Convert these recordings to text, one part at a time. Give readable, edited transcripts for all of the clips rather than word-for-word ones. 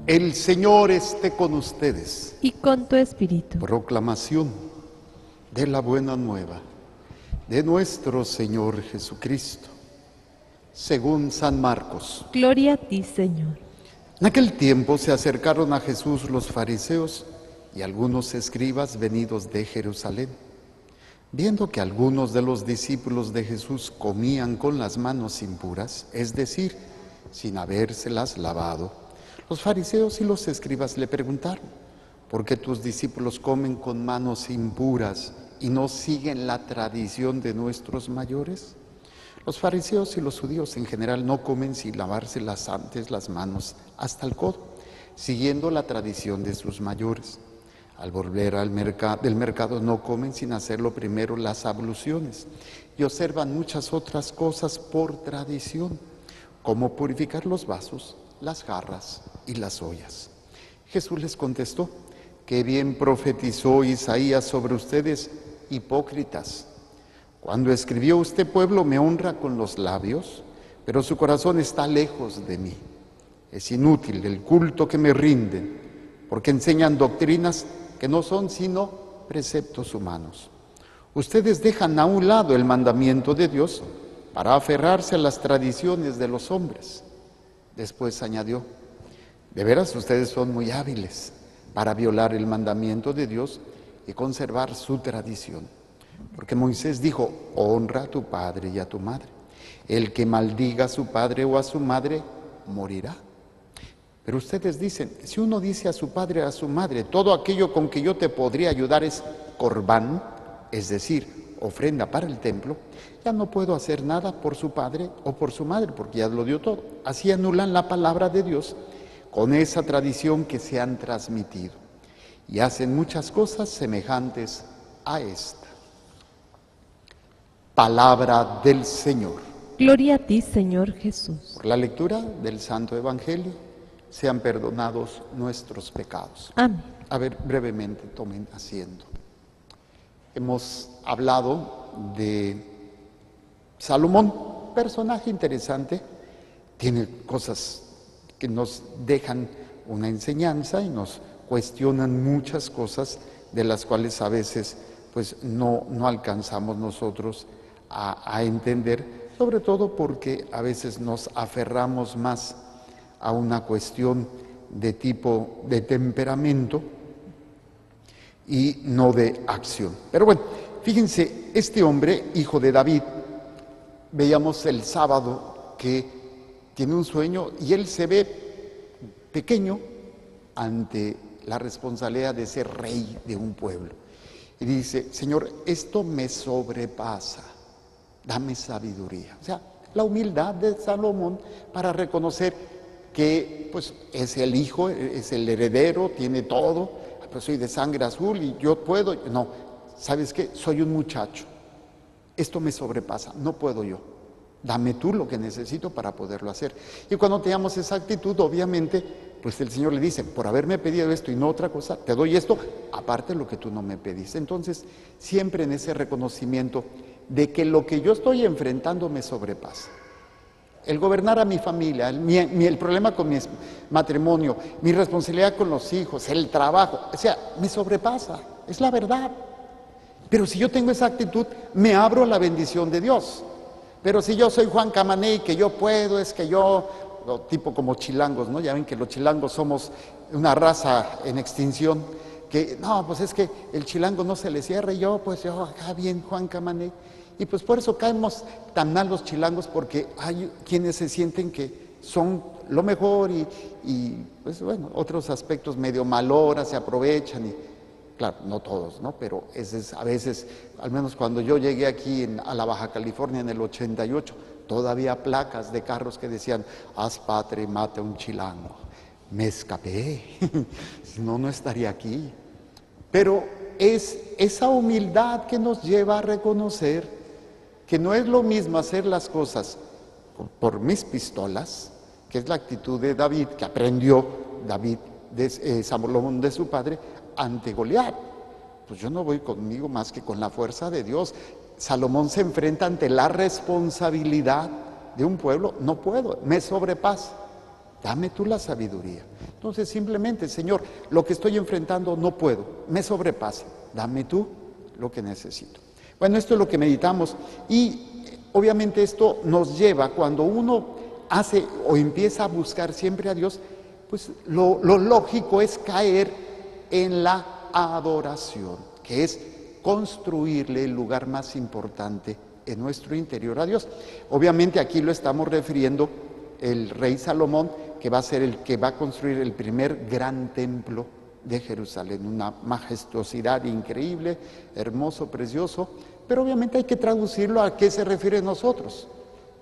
El Señor esté con ustedes. Y con tu espíritu. Proclamación de la buena nueva de nuestro Señor Jesucristo, según San Marcos. Gloria a ti, Señor. En aquel tiempo se acercaron a Jesús los fariseos y algunos escribas venidos de Jerusalén. Viendo que algunos de los discípulos de Jesús comían con las manos impuras, es decir, sin habérselas lavado, los fariseos y los escribas le preguntaron: ¿por qué tus discípulos comen con manos impuras y no siguen la tradición de nuestros mayores? Los fariseos y los judíos en general no comen sin lavárselas antes las manos hasta el codo, siguiendo la tradición de sus mayores. Al volver del mercado no comen sin hacerlo primero las abluciones y observan muchas otras cosas por tradición, como purificar los vasos, las jarras y las ollas. Jesús les contestó: qué bien profetizó Isaías sobre ustedes, hipócritas. Cuando escribió: usted, pueblo, me honra con los labios, pero su corazón está lejos de mí. Es inútil el culto que me rinden, porque enseñan doctrinas que no son sino preceptos humanos. Ustedes dejan a un lado el mandamiento de Dios para aferrarse a las tradiciones de los hombres. Después añadió: de veras ustedes son muy hábiles para violar el mandamiento de Dios y conservar su tradición. Porque Moisés dijo: honra a tu padre y a tu madre. El que maldiga a su padre o a su madre morirá. Pero ustedes dicen: si uno dice a su padre o a su madre, todo aquello con que yo te podría ayudar es corbán, es decir, ofrenda para el templo, ya no puedo hacer nada por su padre o por su madre, porque ya lo dio todo. Así anulan la palabra de Dios con esa tradición que se han transmitido y hacen muchas cosas semejantes a esta. Palabra del Señor. Gloria a ti, Señor Jesús. Por la lectura del Santo Evangelio sean perdonados nuestros pecados. Amén. A ver, brevemente, tomen asiento. Hemos hablado de Salomón, personaje interesante, tiene cosas que nos dejan una enseñanza y nos cuestionan muchas cosas de las cuales a veces pues no alcanzamos nosotros a entender, sobre todo porque a veces nos aferramos más a una cuestión de tipo de temperamento y no de acción. Pero bueno, fíjense, este hombre, hijo de David, veíamos el sábado que tiene un sueño y él se ve pequeño ante la responsabilidad de ser rey de un pueblo. Y dice: Señor, esto me sobrepasa, dame sabiduría. O sea, la humildad de Salomón para reconocer que pues es el hijo, es el heredero, tiene todo, pues soy de sangre azul y yo puedo. No, ¿sabes qué? Soy un muchacho, esto me sobrepasa, no puedo yo. Dame tú lo que necesito para poderlo hacer. Y cuando tengamos esa actitud, obviamente, pues el Señor le dice: por haberme pedido esto y no otra cosa, te doy esto, aparte de lo que tú no me pediste. Entonces, siempre en ese reconocimiento de que lo que yo estoy enfrentando me sobrepasa. El gobernar a mi familia, el problema con mi matrimonio, mi responsabilidad con los hijos, el trabajo, o sea, me sobrepasa, es la verdad. Pero si yo tengo esa actitud, me abro a la bendición de Dios. Pero si yo soy Juan Camané y que yo puedo, es que yo, tipo como chilangos, ¿no? Ya ven que los chilangos somos una raza en extinción, que no, pues es que el chilango no se le cierra y yo, pues yo acá bien Juan Camané. Y pues por eso caemos tan mal los chilangos, porque hay quienes se sienten que son lo mejor y pues bueno, otros aspectos medio maloras se aprovechan y claro, no todos, ¿no? Pero a veces, al menos cuando yo llegué aquí a la Baja California en el 88, todavía placas de carros que decían: haz patria y mate a un chilango. Me escapé, si no, no estaría aquí. Pero es esa humildad que nos lleva a reconocer que no es lo mismo hacer las cosas por mis pistolas, que es la actitud de David, que aprendió Salomón de su padre, ante Goliat. Pues yo no voy conmigo más que con la fuerza de Dios. Salomón se enfrenta ante la responsabilidad de un pueblo: no puedo, me sobrepasa. Dame tú la sabiduría. Entonces simplemente, Señor, lo que estoy enfrentando no puedo, me sobrepasa. Dame tú lo que necesito. Bueno, esto es lo que meditamos y obviamente esto nos lleva, cuando uno hace o empieza a buscar siempre a Dios, pues lo lógico es caer en la adoración, que es construirle el lugar más importante en nuestro interior a Dios. Obviamente aquí lo estamos refiriendo el rey Salomón, que va a ser el que va a construir el primer gran templo de Jerusalén, una majestuosidad increíble, hermoso, precioso, pero obviamente hay que traducirlo a qué se refiere a nosotros.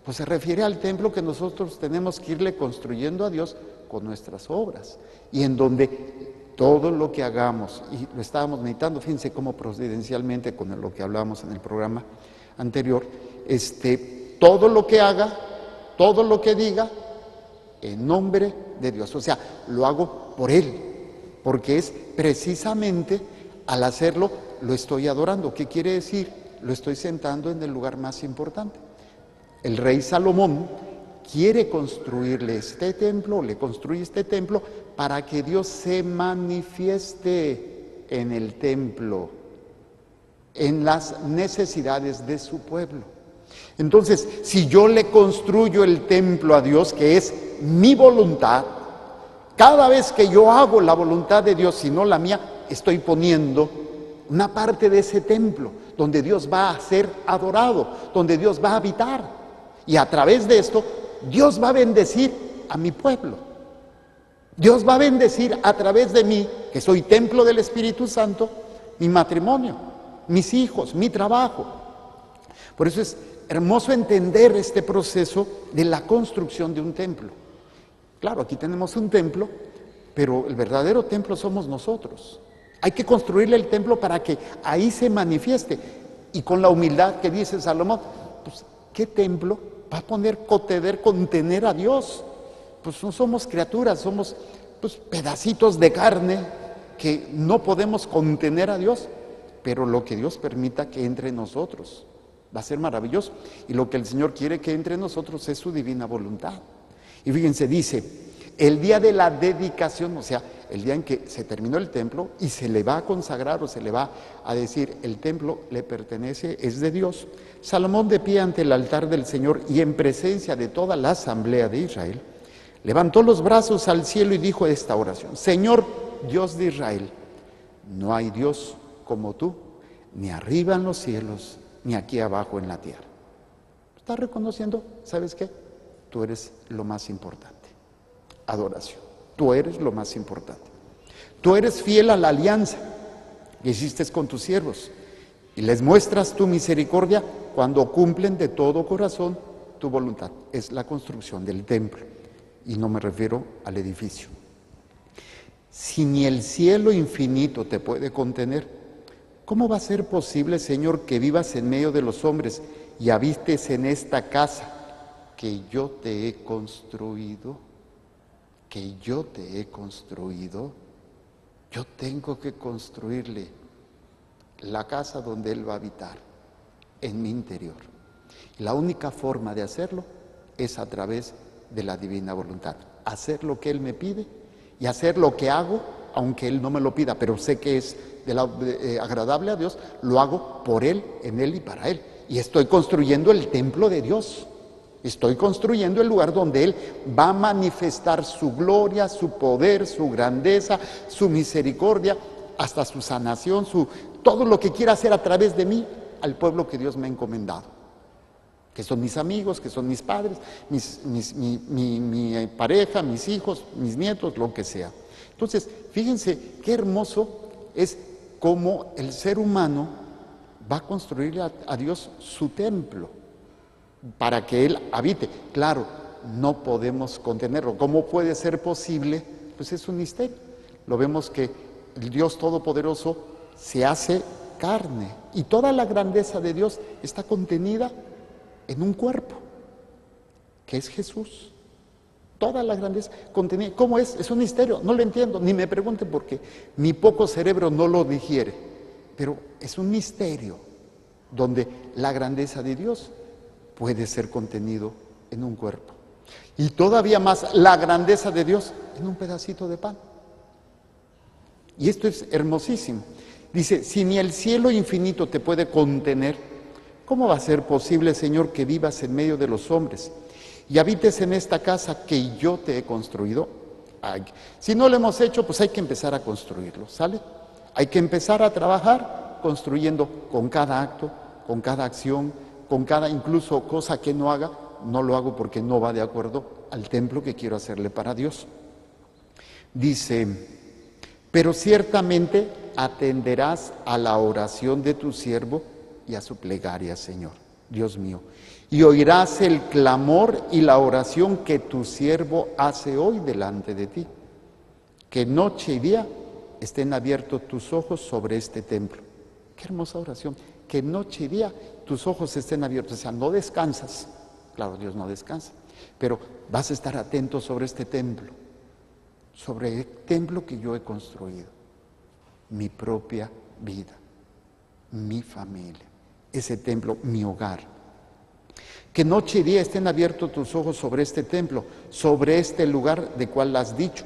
Pues se refiere al templo que nosotros tenemos que irle construyendo a Dios con nuestras obras, y en donde todo lo que hagamos, y lo estábamos meditando, fíjense cómo providencialmente con lo que hablábamos en el programa anterior, todo lo que haga, todo lo que diga, en nombre de Dios. O sea, lo hago por Él, porque es precisamente al hacerlo, lo estoy adorando. ¿Qué quiere decir? Lo estoy sentando en el lugar más importante. El rey Salomón quiere construirle este templo, le construye este templo para que Dios se manifieste en el templo, en las necesidades de su pueblo. Entonces, si yo le construyo el templo a Dios, que es mi voluntad, cada vez que yo hago la voluntad de Dios y no la mía, estoy poniendo una parte de ese templo donde Dios va a ser adorado, donde Dios va a habitar. Y a través de esto, Dios va a bendecir a mi pueblo. Dios va a bendecir a través de mí, que soy templo del Espíritu Santo, mi matrimonio, mis hijos, mi trabajo. Por eso es hermoso entender este proceso de la construcción de un templo. Claro, aquí tenemos un templo, pero el verdadero templo somos nosotros. Hay que construirle el templo para que ahí se manifieste. Y con la humildad que dice Salomón, pues, ¿qué templo va a poder contener a Dios? Pues no somos criaturas, somos pues pedacitos de carne que no podemos contener a Dios, pero lo que Dios permita que entre en nosotros va a ser maravilloso. Y lo que el Señor quiere que entre en nosotros es su divina voluntad. Y fíjense, dice, el día de la dedicación, o sea, el día en que se terminó el templo y se le va a consagrar o se le va a decir, el templo le pertenece, es de Dios. Salomón, de pie ante el altar del Señor y en presencia de toda la asamblea de Israel, levantó los brazos al cielo y dijo esta oración: Señor, Dios de Israel, no hay Dios como tú, ni arriba en los cielos, ni aquí abajo en la tierra. ¿Estás reconociendo? ¿Sabes qué? Tú eres lo más importante. Adoración. Tú eres lo más importante. Tú eres fiel a la alianza que hiciste con tus siervos y les muestras tu misericordia cuando cumplen de todo corazón tu voluntad. Es la construcción del templo, y no me refiero al edificio. Si ni el cielo infinito te puede contener, ¿cómo va a ser posible, Señor, que vivas en medio de los hombres y habites en esta casa que yo te he construido? Que yo te he construido. Yo tengo que construirle la casa donde Él va a habitar, en mi interior. Y la única forma de hacerlo es a través de la divina voluntad. Hacer lo que Él me pide y hacer lo que hago, aunque Él no me lo pida, pero sé que es agradable a Dios, lo hago por Él, en Él y para Él. Y estoy construyendo el templo de Dios. Estoy construyendo el lugar donde Él va a manifestar su gloria, su poder, su grandeza, su misericordia, hasta su sanación, todo lo que quiera hacer a través de mí al pueblo que Dios me ha encomendado, que son mis amigos, que son mis padres, mi pareja, mis hijos, mis nietos, lo que sea. Entonces, fíjense qué hermoso es cómo el ser humano va a construirle a Dios su templo, para que Él habite. Claro, no podemos contenerlo. ¿Cómo puede ser posible? Pues es un misterio. Lo vemos que el Dios Todopoderoso se hace carne y toda la grandeza de Dios está contenida en un cuerpo, que es Jesús. Toda la grandeza contenida. ¿Cómo es? Es un misterio. No lo entiendo, ni me pregunten por qué. Mi poco cerebro no lo digiere. Pero es un misterio donde la grandeza de Dios puede ser contenido en un cuerpo. Y todavía más la grandeza de Dios en un pedacito de pan. Y esto es hermosísimo. Dice, si ni el cielo infinito te puede contener, ¿cómo va a ser posible, Señor, que vivas en medio de los hombres y habites en esta casa que yo te he construido? Ay, si no lo hemos hecho, pues hay que empezar a construirlo, ¿sale? Hay que empezar a trabajar construyendo con cada acto, con cada acción, con cada incluso cosa que no haga. No lo hago porque no va de acuerdo al templo que quiero hacerle para Dios. Dice, pero ciertamente atenderás a la oración de tu siervo y a su plegaria, Señor, Dios mío, y oirás el clamor y la oración que tu siervo hace hoy delante de ti. Que noche y día estén abiertos tus ojos sobre este templo. Qué hermosa oración. Que noche y día tus ojos estén abiertos. O sea, no descansas. Claro, Dios no descansa. Pero vas a estar atento sobre este templo. Sobre el templo que yo he construido. Mi propia vida. Mi familia. Ese templo, mi hogar. Que noche y día estén abiertos tus ojos sobre este templo, sobre este lugar de cual has dicho.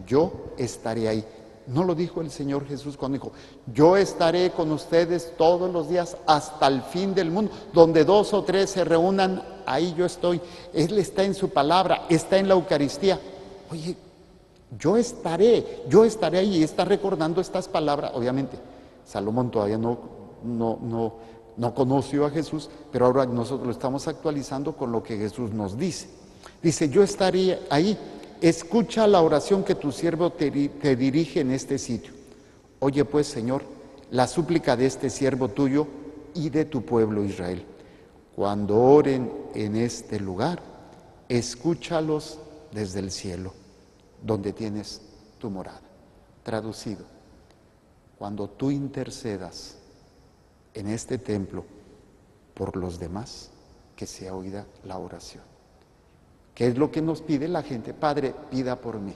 Yo estaré ahí. ¿No lo dijo el Señor Jesús cuando dijo, yo estaré con ustedes todos los días hasta el fin del mundo? Donde 2 o 3 se reúnan, ahí yo estoy. Él está en su palabra, está en la Eucaristía. Oye, yo estaré ahí. Y está recordando estas palabras. Obviamente, Salomón todavía no conoció a Jesús, pero ahora nosotros lo estamos actualizando con lo que Jesús nos dice. Dice, yo estaré ahí. Escucha la oración que tu siervo te dirige en este sitio. Oye pues, Señor, la súplica de este siervo tuyo y de tu pueblo Israel. Cuando oren en este lugar, escúchalos desde el cielo, donde tienes tu morada. Traducido, cuando tú intercedas en este templo por los demás, que sea oída la oración. ¿Qué es lo que nos pide la gente? Padre, pida por mí.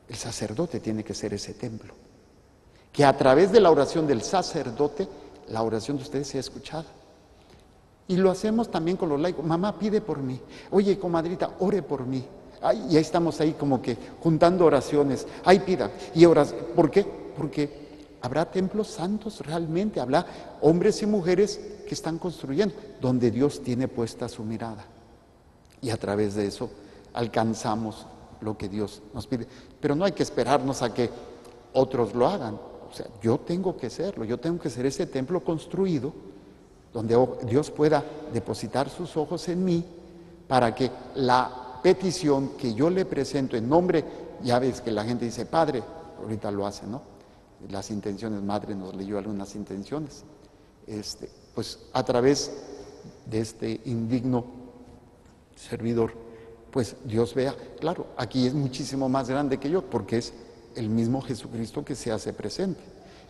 El sacerdote tiene que ser ese templo. Que a través de la oración del sacerdote, la oración de ustedes sea escuchada. Y lo hacemos también con los laicos. Mamá, pide por mí. Oye, comadrita, ore por mí. Ay, y ahí estamos ahí como que juntando oraciones. Ay, pida. Y oras. ¿Por qué? Porque habrá templos santos realmente. Habrá hombres y mujeres que están construyendo, donde Dios tiene puesta su mirada. Y a través de eso alcanzamos lo que Dios nos pide. Pero no hay que esperarnos a que otros lo hagan. O sea, yo tengo que serlo, yo tengo que ser ese templo construido donde Dios pueda depositar sus ojos en mí para que la petición que yo le presento en nombre, ya ves que la gente dice, Padre, ahorita lo hace, ¿no? Las intenciones, Madre nos leyó algunas intenciones. Pues a través de este indigno servidor, pues Dios vea, claro, aquí es muchísimo más grande que yo, porque es el mismo Jesucristo que se hace presente.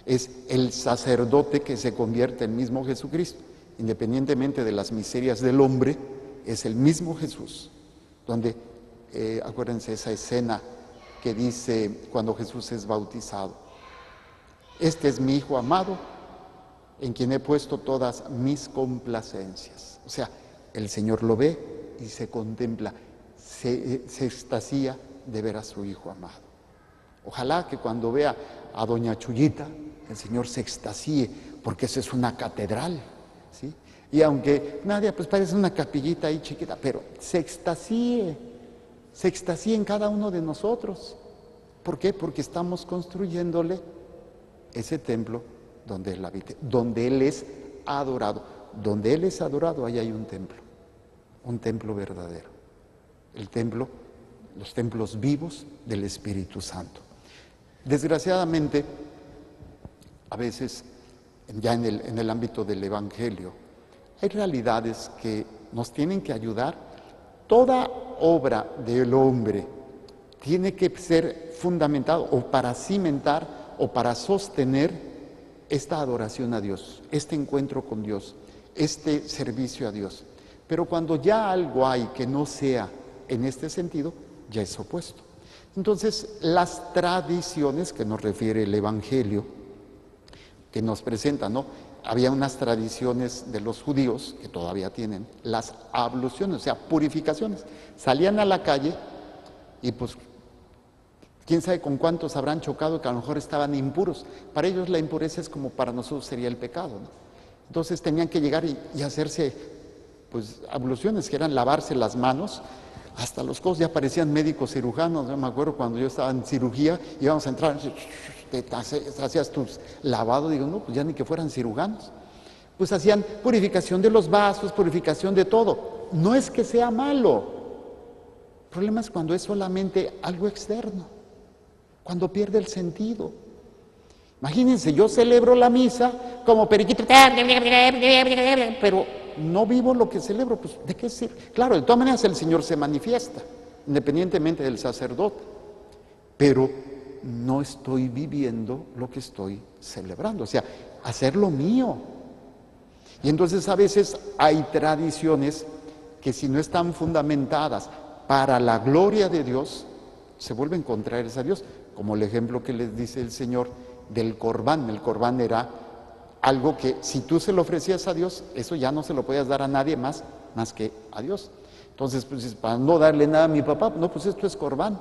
Es el sacerdote que se convierte en el mismo Jesucristo, independientemente de las miserias del hombre, es el mismo Jesús. Donde, acuérdense esa escena que dice cuando Jesús es bautizado, este es mi Hijo amado, en quien he puesto todas mis complacencias. O sea, el Señor lo ve y se contempla, se extasía de ver a su Hijo amado. Ojalá que cuando vea a doña Chuyita, el Señor se extasíe, porque eso es una catedral, ¿sí? Y aunque Nadia pues parece una capillita ahí chiquita, pero se extasíe en cada uno de nosotros. ¿Por qué? Porque estamos construyéndole ese templo donde Él habite, donde Él es adorado. Donde Él es adorado, ahí hay un templo verdadero, el templo, los templos vivos del Espíritu Santo. Desgraciadamente, a veces, ya en el ámbito del Evangelio, hay realidades que nos tienen que ayudar. Toda obra del hombre tiene que ser fundamentado o para cimentar o para sostener esta adoración a Dios, este encuentro con Dios, este servicio a Dios. Pero cuando ya algo hay que no sea en este sentido, ya es opuesto. Entonces, las tradiciones que nos refiere el Evangelio, que nos presenta, ¿no? Había unas tradiciones de los judíos, que todavía tienen, las abluciones, o sea, purificaciones. Salían a la calle y pues quién sabe con cuántos habrán chocado que a lo mejor estaban impuros. Para ellos la impureza es como para nosotros sería el pecado, ¿no? Entonces tenían que llegar y hacerse pues abluciones, que eran lavarse las manos, hasta los codos. Ya parecían médicos cirujanos. Yo me acuerdo cuando yo estaba en cirugía, íbamos a entrar, te hacías tu lavado, digo, no, pues ya ni que fueran cirujanos. Pues hacían purificación de los vasos, purificación de todo. No es que sea malo, el problema es cuando es solamente algo externo, cuando pierde el sentido. Imagínense, yo celebro la misa como periquito, pero no vivo lo que celebro, pues ¿de qué sirve? Claro, de todas maneras el Señor se manifiesta, independientemente del sacerdote, pero no estoy viviendo lo que estoy celebrando, o sea, hacer lo mío. Y entonces a veces hay tradiciones que si no están fundamentadas para la gloria de Dios, se vuelven contrarias a Dios, como el ejemplo que les dice el Señor del corbán. El corbán era algo que si tú se lo ofrecías a Dios, eso ya no se lo podías dar a nadie más que a Dios. Entonces, pues para no darle nada a mi papá, no, pues esto es corbán.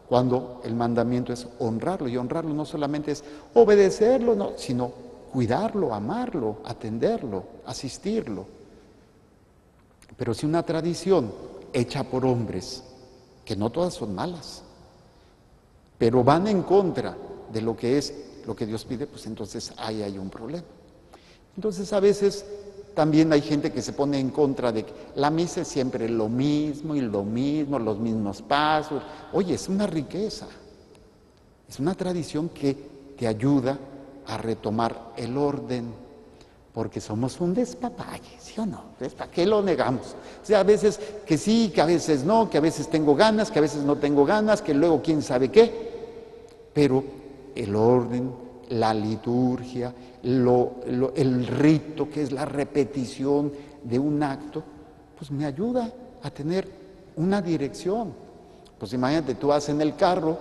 Cuando el mandamiento es honrarlo, y honrarlo no solamente es obedecerlo, no, sino cuidarlo, amarlo, atenderlo, asistirlo. Pero si una tradición hecha por hombres, que no todas son malas, pero van en contra de lo que es lo que Dios pide, pues entonces ahí hay un problema. Entonces a veces también hay gente que se pone en contra de que la misa es siempre lo mismo y lo mismo, los mismos pasos. Oye, es una riqueza, es una tradición que te ayuda a retomar el orden, porque somos un despapalle, ¿sí o no? ¿Para qué lo negamos? O sea, a veces que sí, que a veces no, que a veces tengo ganas, que a veces no tengo ganas, que luego quién sabe qué, pero el orden, la liturgia, el rito, que es la repetición de un acto, pues me ayuda a tener una dirección. Pues imagínate, tú vas en el carro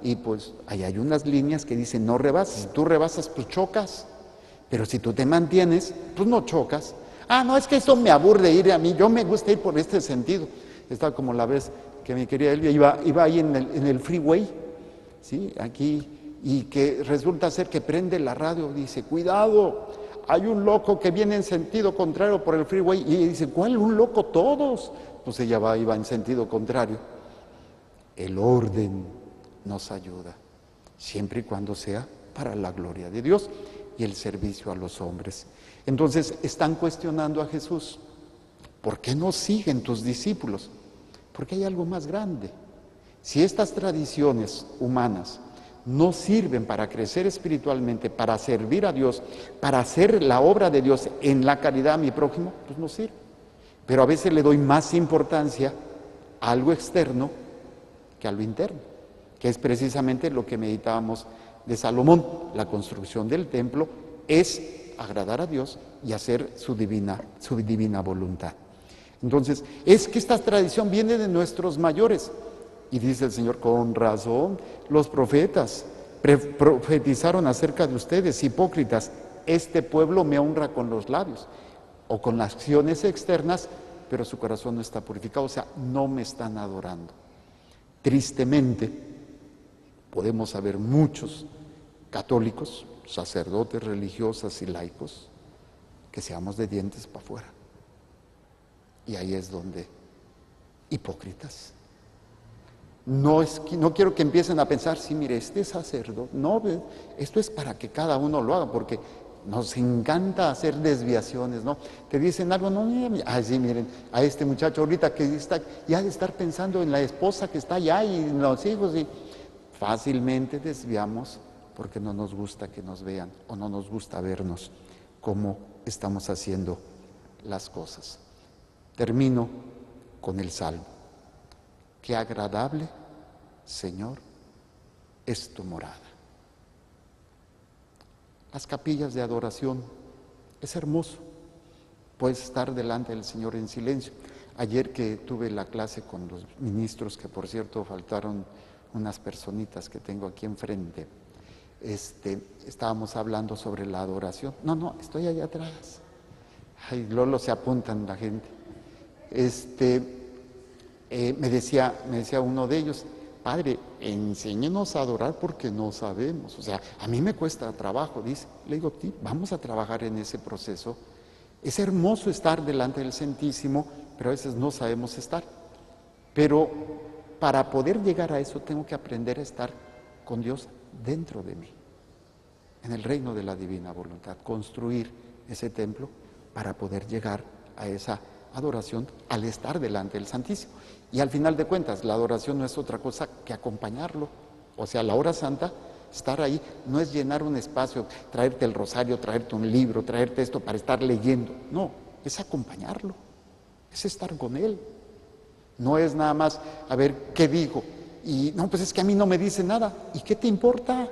y pues ahí hay unas líneas que dicen no rebases. Si tú rebasas, pues chocas. Pero si tú te mantienes, pues no chocas. Ah, no, es que eso me aburre ir a mí, yo me gusta ir por este sentido. Está como la vez que mi querida Elvia iba ahí en el freeway, ¿sí? Aquí, y que resulta ser que prende la radio, dice, cuidado, hay un loco que viene en sentido contrario por el freeway, y dice, ¿cuál un loco? Todos. Pues ella iba en sentido contrario. El orden nos ayuda, siempre y cuando sea para la gloria de Dios y el servicio a los hombres. Entonces están cuestionando a Jesús, ¿por qué no siguen tus discípulos? Porque hay algo más grande. Si estas tradiciones humanas no sirven para crecer espiritualmente, para servir a Dios, para hacer la obra de Dios en la caridad a mi prójimo, pues no sirve. Pero a veces le doy más importancia a algo externo que a lo interno, que es precisamente lo que meditábamos de Salomón. La construcción del templo es agradar a Dios y hacer su divina voluntad. Entonces, es que esta tradición viene de nuestros mayores. Y dice el Señor, con razón, los profetas profetizaron acerca de ustedes, hipócritas, este pueblo me honra con los labios o con las acciones externas, pero su corazón no está purificado, o sea, no me están adorando. Tristemente, podemos haber muchos católicos, sacerdotes, religiosas y laicos, que seamos de dientes para afuera. Y ahí es donde, hipócritas. No quiero que empiecen a pensar, sí, mire, este sacerdote, no, esto es para que cada uno lo haga, porque nos encanta hacer desviaciones, ¿no? Te dicen algo, no, sí, miren, a este muchacho ahorita que está, ya de estar pensando en la esposa que está allá y en los hijos, y fácilmente desviamos porque no nos gusta que nos vean o no nos gusta vernos cómo estamos haciendo las cosas. Termino con el Salmo. Qué agradable, Señor, es tu morada. Las capillas de adoración, es hermoso. Puedes estar delante del Señor en silencio. Ayer que tuve la clase con los ministros, que por cierto faltaron unas personitas que tengo aquí enfrente, estábamos hablando sobre la adoración. No, estoy allá atrás. Ay, Lolo, se apuntan la gente. Me decía uno de ellos, padre, enséñenos a adorar porque no sabemos. O sea, a mí me cuesta trabajo, dice. Le digo, sí, vamos a trabajar en ese proceso. Es hermoso estar delante del Santísimo, pero a veces no sabemos estar. Pero para poder llegar a eso tengo que aprender a estar con Dios dentro de mí, en el reino de la divina voluntad, construir ese templo para poder llegar a esa adoración al estar delante del Santísimo. Y al final de cuentas, la adoración no es otra cosa que acompañarlo. O sea, la hora santa, estar ahí, no es llenar un espacio, traerte el rosario, traerte un libro, traerte esto para estar leyendo. No, es acompañarlo, es estar con Él. No es nada más, a ver, ¿qué digo? Y no, pues es que a mí no me dice nada. ¿Y qué te importa?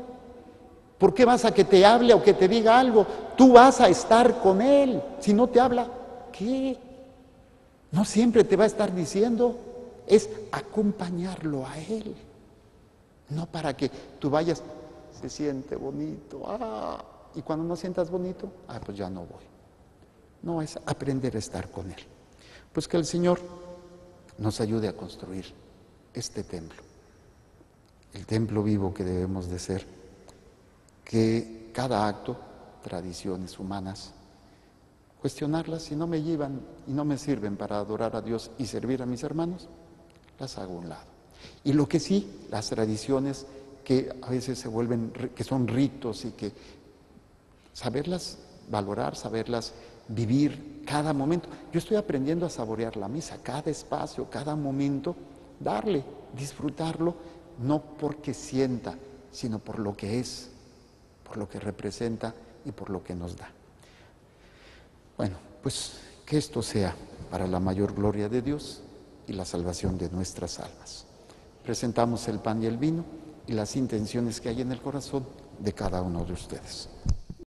¿Por qué vas a que te hable o que te diga algo? Tú vas a estar con Él. Si no te habla, ¿qué? No siempre te va a estar diciendo. Es acompañarlo a Él. No para que tú vayas, se siente bonito. Y cuando no sientas bonito, pues ya no voy. No, es aprender a estar con Él. Pues que el Señor nos ayude a construir este templo. El templo vivo que debemos de ser. Que cada acto, tradiciones humanas, cuestionarlas, si no me llevan y no me sirven para adorar a Dios y servir a mis hermanos, las hago a un lado. Y lo que sí, las tradiciones que a veces se vuelven, que son ritos y que saberlas valorar, saberlas vivir cada momento. Yo estoy aprendiendo a saborear la misa, cada espacio, cada momento, darle, disfrutarlo, no porque sienta, sino por lo que es, por lo que representa y por lo que nos da. Bueno, pues que esto sea para la mayor gloria de Dios y la salvación de nuestras almas. Presentamos el pan y el vino y las intenciones que hay en el corazón de cada uno de ustedes.